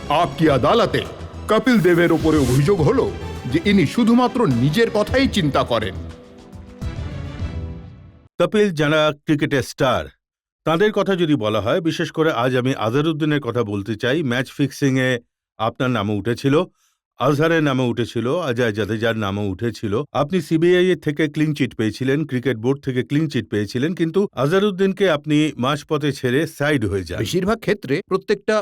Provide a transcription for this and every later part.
আপকি আদালতে কপিল দেবের ওপরে অভিযোগ হলো যে ইনি শুধুমাত্র নিজের কথাই চিন্তা করেন। কপিল যারা ক্রিকেটের স্টার, তাদের কথা যদি বলা হয়, বিশেষ করে আজ আমি আজহারউদ্দিনের কথা বলতে চাই। ম্যাচ ফিক্সিংয়ে আপনার নামও উঠেছিল, আজহারের নামও উঠেছিল, অজয় জাদেজার নামও উঠেছিল। আপনি সিবিআই এর থেকে ক্লিন চিট পেয়েছিলেন, ক্রিকেট বোর্ড থেকে ক্লিন চিট পেয়েছিলেন, কিন্তু আজহারউদ্দিনকে আপনি মাঝপথে ছেড়ে সাইড হয়ে যান। বেশিরভাগ ক্ষেত্রে প্রত্যেকটা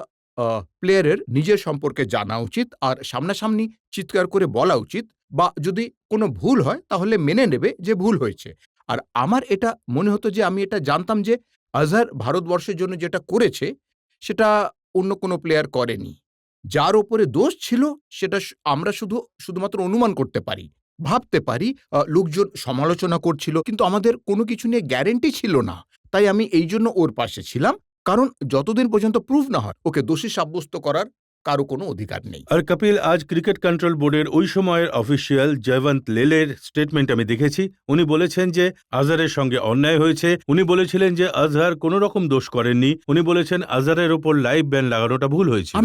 প্লেয়ারের নিজের সম্পর্কে জানা উচিত আর সামনাসামনি চিৎকার করে বলা উচিত, বা যদি কোনো ভুল হয় তাহলে মেনে নেবে যে ভুল হয়েছে। আর আমার এটা মনে হতো যে আমি এটা জানতাম যে আজহার ভারতবর্ষের জন্য যেটা করেছে সেটা অন্য কোনো প্লেয়ার করেনি। যার ওপরে দোষ ছিল সেটা আমরা শুধুমাত্র অনুমান করতে পারি, ভাবতে পারি। লোকজন সমালোচনা করছিল, কিন্তু আমাদের কোনো কিছু নিয়ে গ্যারেন্টি ছিল না। তাই আমি এই জন্য ওর পাশে ছিলাম, কারণ যতদিন পর্যন্ত প্রুভ না হয় ওকে দোষী সাব্যস্ত করার কারো কোনো অধিকার নেই। আর কপিল, আজ ক্রিকেট কন্ট্রোল বোর্ডের ওই সময়ের অফিসিয়াল জয়বন্ত লেলের স্টেটমেন্ট আমি দেখেছি। উনি বলেছেন যে আজহারের সঙ্গে অন্যায় হয়েছে। উনি বলেছিলেন যে আজহার কোনো রকম দোষ করেননি। উনি বলেছেন আজহারের ওপর লাইভ ব্যান লাগানোটা ভুল হয়েছিল।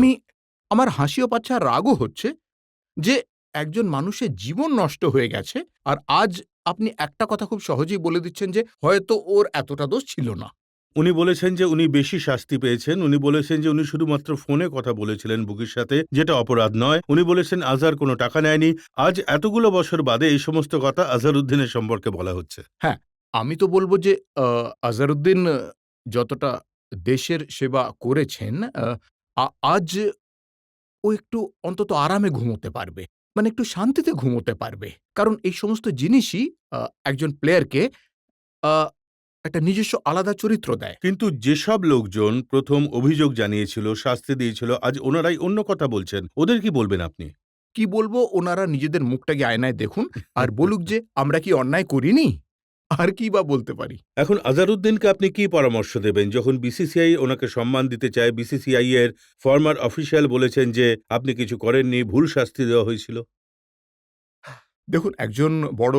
আমার হাসিও পাচ্ছে আর রাগও হচ্ছে যে একজন মানুষের জীবন নষ্ট হয়ে গেছে, আর আজ আপনি একটা কথা খুব সহজেই বলে দিচ্ছেন যে হয়তো ওর এতটা দোষ ছিল না। উনি বলেছেন যে উনি বেশি শাস্তি পেয়েছেন। উনি বলেছেন যে উনি শুধুমাত্র ফোনে কথা বলেছিলেন বুকির সাথে, যেটা অপরাধ নয়। উনি বলেছেন আজহার কোনো টাকা নেয়নি। আজ এতগুলো বছর বাদে এই সমস্ত কথা আজহারউদ্দিনের সম্পর্কে বলা হচ্ছে। হ্যাঁ, আমি তো বলবো যে আজহারউদ্দিন যতটা দেশের সেবা করেছেন, আজ ও একটু অন্তত আরামে ঘুমোতে পারবে, মানে একটু শান্তিতে ঘুমোতে পারবে। কারণ এই সমস্ত জিনিসই একজন প্লেয়ারকে একটা নিজস্ব আলাদা চরিত্র দেয়। কিন্তু যেসব লোকজন প্রথম অভিযোগ জানিয়েছিল, শাস্তি দিয়েছিল, আজ ওনারাই অন্য কথা বলছেন। ওদের কি বলবেন আপনি? কি বলবো, ওনারা নিজেদের মুখটা গিয়ে আয়নায় দেখুন আর বলুক যে আমরা কি অন্যায় করিনি। আর কি বা বলতে পারি। এখন আজহারউদ্দিনকে আপনি কি পরামর্শ দেবেন যখন বিসিসিআই ওনাকে সম্মান দিতে চায়? বিসিসিআই এর ফর্মার অফিসিয়াল বলেছেন যে আপনি কিছু করেননি, ভুল শাস্তি দেওয়া হয়েছিল। দেখুন, একজন বড়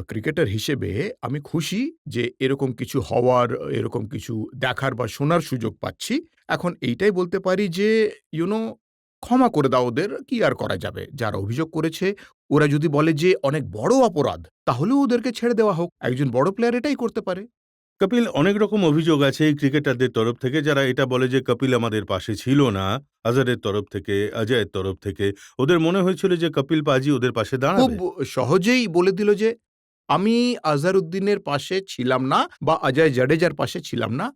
ক্রিকেটার হিসেবে আমি খুশি যে এরকম কিছু হওয়ার, এরকম কিছু দেখার বা শোনার সুযোগ পাচ্ছি। এখন এইটাই বলতে পারি যে ক্ষমা করে দাও ওদের, কি আর করা যাবে। যারা অভিযোগ করেছে ওরা যদি বলে যে অনেক বড় অপরাধ, তাহলেও ওদেরকে ছেড়ে দেওয়া হোক। একজন বড় প্লেয়ার এটাই করতে পারে। কপিল, অনেক রকম অভিযোগ আছে এই ক্রিকেটারদের তরফ থেকে, যারা এটা বলে যে কপিল আমাদের পাশে ছিল না। আজহারের তরফ থেকে, অজয়ের তরফ থেকে ওদের মনে হয়েছিল যে কপিল পাজি ওদের পাশে খুব দাঁড়াবে। সহজেই বলে দিল যে আমি আজহারউদ্দিনের পাশে ছিলাম না বা অজয় জাডেজার পাশে ছিলাম না।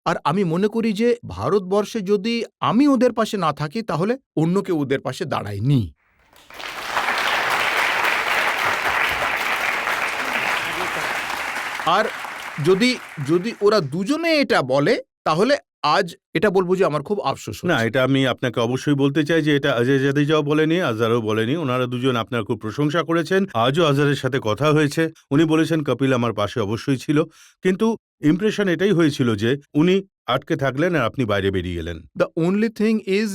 আর আমি মনে করি যে ভারতবর্ষে যদি আমি ওদের পাশে না থাকি তাহলে অন্য কেউ ওদের পাশে দাঁড়ায়নি। আর যদি যদি ওরা দুজনে এটা বলে তাহলে আজ এটা বলবো যে আমার খুব আফসোস না, হচ্ছে। এটা আমি আপনাকে অবশ্যই বলতে চাই যে এটা অজয় জাদেজাও বলেনি, আজহারও বলেনি। ওনারা দুজন আপনার খুব প্রশংসা করেছেন। আজও আজহারের সাথে কথা হয়েছে। উনি বলেছেন কপিল আমার পাশে অবশ্যই ছিল, কিন্তু ইমপ্রেশন এটাই হয়েছিল যে উনি আটকে থাকলেন আর আপনি বাইরে বেরিয়ে এলেন। দ্য অনলি থিং ইজ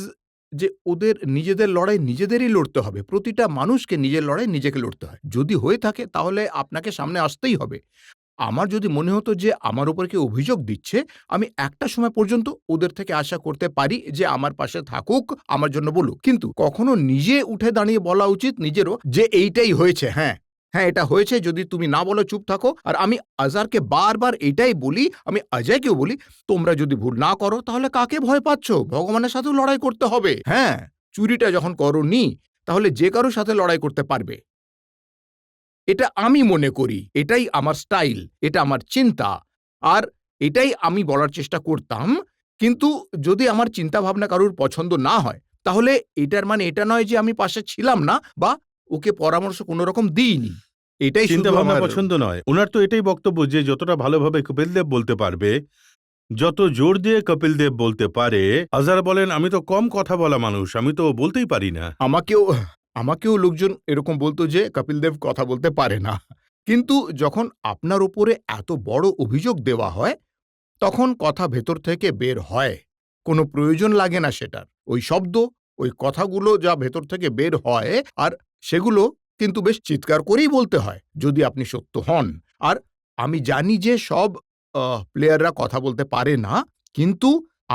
যে ওদের নিজেদের লড়াই নিজেদেরই লড়তে হবে। প্রতিটা মানুষকে নিজের লড়াই নিজেকে লড়তে হয়। যদি হয়ে থাকে তাহলে আপনাকে সামনে আসতেই হবে। আমার যদি মনে হতো যে আমার উপর কেউ অভিযোগ দিচ্ছে, আমি একটা সময় পর্যন্ত ওদের থেকে আশা করতে পারি যে আমার পাশে থাকুক, আমার জন্য বলুক। কিন্তু কখনো নিজে উঠে দাঁড়িয়ে বলা উচিত নিজেরও যে এইটাই হয়েছে। হ্যাঁ, হ্যাঁ, এটা হয়েছে। যদি তুমি না বলো, চুপ থাকো। আর আমি আজহারকে বারবার এটাই বলি, আমি অজয়কেও বলি, তোমরা যদি ভুল না করো তাহলে কাকে ভয় পাচ্ছ? ভগবানের সাথেও লড়াই করতে হবে। হ্যাঁ, চুরিটা যখন করোনি তাহলে যে কারোর সাথে লড়াই করতে পারবে। এটা আমি মনে করি, এটাই আমার স্টাইল, এটা আমার চিন্তা, আর এটাই আমি বলার চেষ্টা করতাম। কিন্তু যদি আমার চিন্তা ভাবনা কারোর পছন্দ না হয় তাহলে এটার মানে এটা নয় যে আমি পাশে ছিলাম না বা ওকে পরামর্শ কোনো রকম দিইনি। এটাই চিন্তা শুধু ভাবনা আমার পছন্দ নয়, ওনার তো এটাই বক্তব্য যে যতটা ভালোভাবে কপিল দেব বলতে পারবে, যত জোর দিয়ে কপিল দেব বলতে পারে। আজহার বলেন আমি তো কম কথা বলা মানুষ, আমি তো বলতেই পারি না। আমাকেও লোকজন এরকম বলতো যে কপিল দেব কথা বলতে পারে না। কিন্তু যখন আপনার উপরে এত বড় অভিযোগ দেওয়া হয় তখন কথা ভেতর থেকে বের হয়। কোনো প্রয়োজন লাগে না সেটার। ওই শব্দ, ওই কথাগুলো যা ভেতর থেকে বের হয়, আর সেগুলো কিন্তু বেশ চিৎকার করেই বলতে হয় যদি আপনি সত্য হন। আর আমি জানি যে সব প্লেয়াররা কথা বলতে পারে না, কিন্তু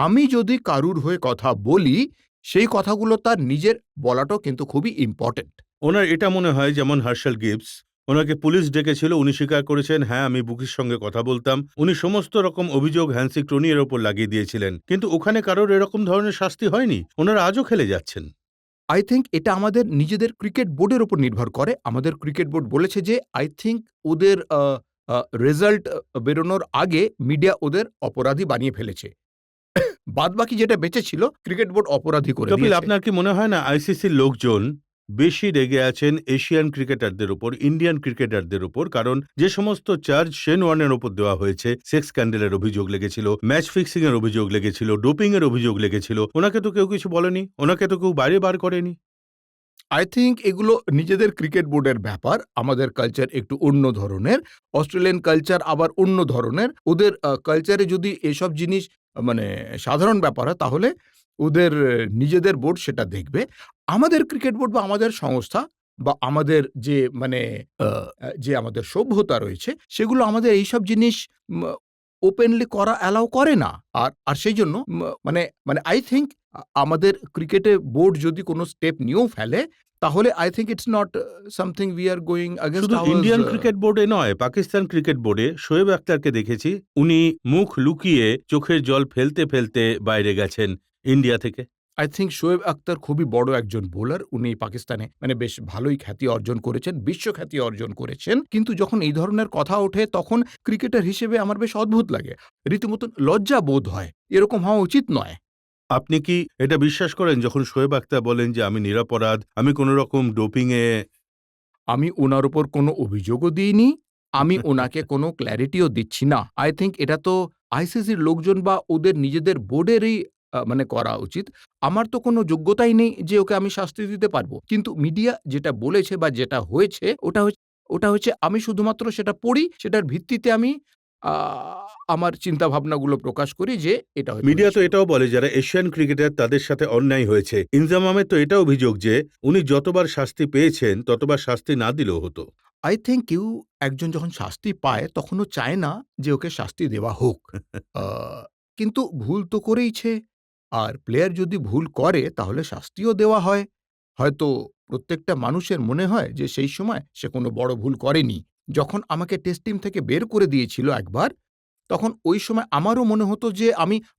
আমি যদি কারুর হয়ে কথা বলি সেই কথাগুলো তার নিজের বলাটাও কিন্তু খুবই ইম্পর্টেন্ট। ওনার এটা মনে হয় যেমন হার্শাল গিবস, ওনাকে পুলিশ ডেকেছিল, উনি স্বীকার করেছেন হ্যাঁ আমি বুকির সঙ্গে কথা বলতাম। উনি সমস্ত রকম অভিযোগ হ্যান্সি ক্রোনির ওপর লাগিয়ে দিয়েছিলেন, কিন্তু ওখানে কারোর এরকম ধরনের শাস্তি হয়নি। ওনারা আজও খেলে যাচ্ছেন। আই থিংক এটা আমাদের নিজেদের ক্রিকেট বোর্ডের উপর নির্ভর করে। আমাদের ক্রিকেট বোর্ড বলেছে যে আই থিংক ওদের রেজাল্ট বেরোনোর আগে মিডিয়া ওদের অপরাধী বানিয়ে ফেলেছে। বাদবাকি যেটা বেঁচে ছিল ক্রিকেট বোর্ড অপরাধী করে কপিল, দিয়েছে। আপনার কি মনে হয় না আইসিসির লোকজন বেশি রেগে আছেন এশিয়ান ক্রিকেটারদের উপর, ইন্ডিয়ান ক্রিকেটারদের উপর? কারণ যে সমস্ত চার্জ শেন ওয়ার্নের ওপর দেওয়া হয়েছে, সেক্স স্ক্যান্ডেলের অভিযোগ লেগেছিল, ম্যাচ ফিক্সিং এর অভিযোগ লেগেছিল, ডোপিং এর অভিযোগ লেগেছিল, ওনাকে তো কেউ কিছু বলেনি, ওনাকে তো কেউ বাইরে বার করেনি। আই থিংক এগুলো নিজেদের ক্রিকেট বোর্ডের ব্যাপার। আমাদের কালচার একটু অন্য ধরনের, অস্ট্রেলিয়ান কালচার আবার অন্য ধরনের। ওদের কালচারে যদি এসব জিনিস মানে সাধারণ ব্যাপার হয় তাহলে ওদের নিজেদের বোর্ড সেটা দেখবে। আমাদের ক্রিকেট বোর্ড বা আমাদের সংস্থা বা আমাদের যে মানে যে আমাদের সভ্যতা রয়েছে সেগুলো আমাদের এইসব জিনিস ওপেনলি করা অ্যালাউ করে না। আর সেই জন্য মানে মানে আই থিংক আমাদের ক্রিকেটে বোর্ড যদি কোনো স্টেপ নিয়েও ফেলে তাহলে I think it's not something we are going শুধু এগেইনস্ট ইন্ডিয়ান আওয়ার্স। ক্রিকেট বোর্ডে নয়, পাকিস্তান ক্রিকেট বোর্ডে শোয়েব আখতারকে দেখেছি, উনি মুখ লুকিয়ে চোখের জল ফেলতে ফেলতে বাইরে গেছেন ইন্ডিয়া থেকে। আই থিংক শোয়েব আখতার খুবই বড় একজন বোলার। উনি পাকিস্তানে মানে বেশ ভালোই খ্যাতি অর্জন করেছেন, বিশ্বখ্যাতি অর্জন করেছেন। কিন্তু যখন এই ধরনের কথা ওঠে তখন ক্রিকেটার হিসেবে আমার বেশ অদ্ভুত লাগে, রীতিমতন লজ্জা বোধ হয়। এরকম হওয়া উচিত নয়। আপনি কি এটা বিশ্বাস করেন যখন শোয়েব আখতার বলেন যে আমি নিরপরাধ, আমি কোনো রকম ডোপিংয়ে? আমি ওনার উপর কোনো অভিযোগও দিইনি। আমি ওনাকে কোনো ক্ল্যারিটিও দিচ্ছি না। আই থিংক এটা তো আইসিসির লোকজন বা ওদের নিজেদের বোর্ডেরই মানে করা উচিত। আমার তো কোনো যোগ্যতাই নেই যে ওকে আমি শাস্তি দিতে পারবো। কিন্তু মিডিয়া যেটা বলেছে বা যেটা হয়েছে ওটা হচ্ছে আমি শুধুমাত্র সেটা পড়ি, সেটার ভিত্তিতে আমি আ আমার চিন্তাভাবনাগুলো প্রকাশ করি যে এটা হয়তো মিডিয়া তো হয়েছিল। এটাও বলে যারা এশিয়ান ক্রিকেটার তাদের সাথে অন্যায় হয়েছে। ইনজাম আহমেদ তো এটা অভিযোগ যে উনি যতবার শাস্তি পেয়েছেন ততবার শাস্তি না দিলেও হতো। আই থিংক কেউ একজন যখন শাস্তি পায় তখন ও চায় না যে ওকে শাস্তি দেওয়া হোক। আ কিন্তু ভুল তো করেইছে। আর প্লেয়ার যদি ভুল করে তাহলে শাস্তিও দেওয়া হয়। হয়তো প্রত্যেকটা মানুষের মনে হয় যে সেই সময় সে কোনো বড় ভুল করেনি। যখন আমাকে টেস্ট টিম থেকে বের করে দিয়েছিল একবার, তখন ওই সময় আমারও মনে হতো যে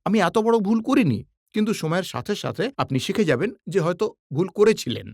আমি এত বড় ভুল করিনি। কিন্তু সময়ের সাথে, সাথে আপনি শিখে যাবেন যে হয়তো ভুল করেছিলেন।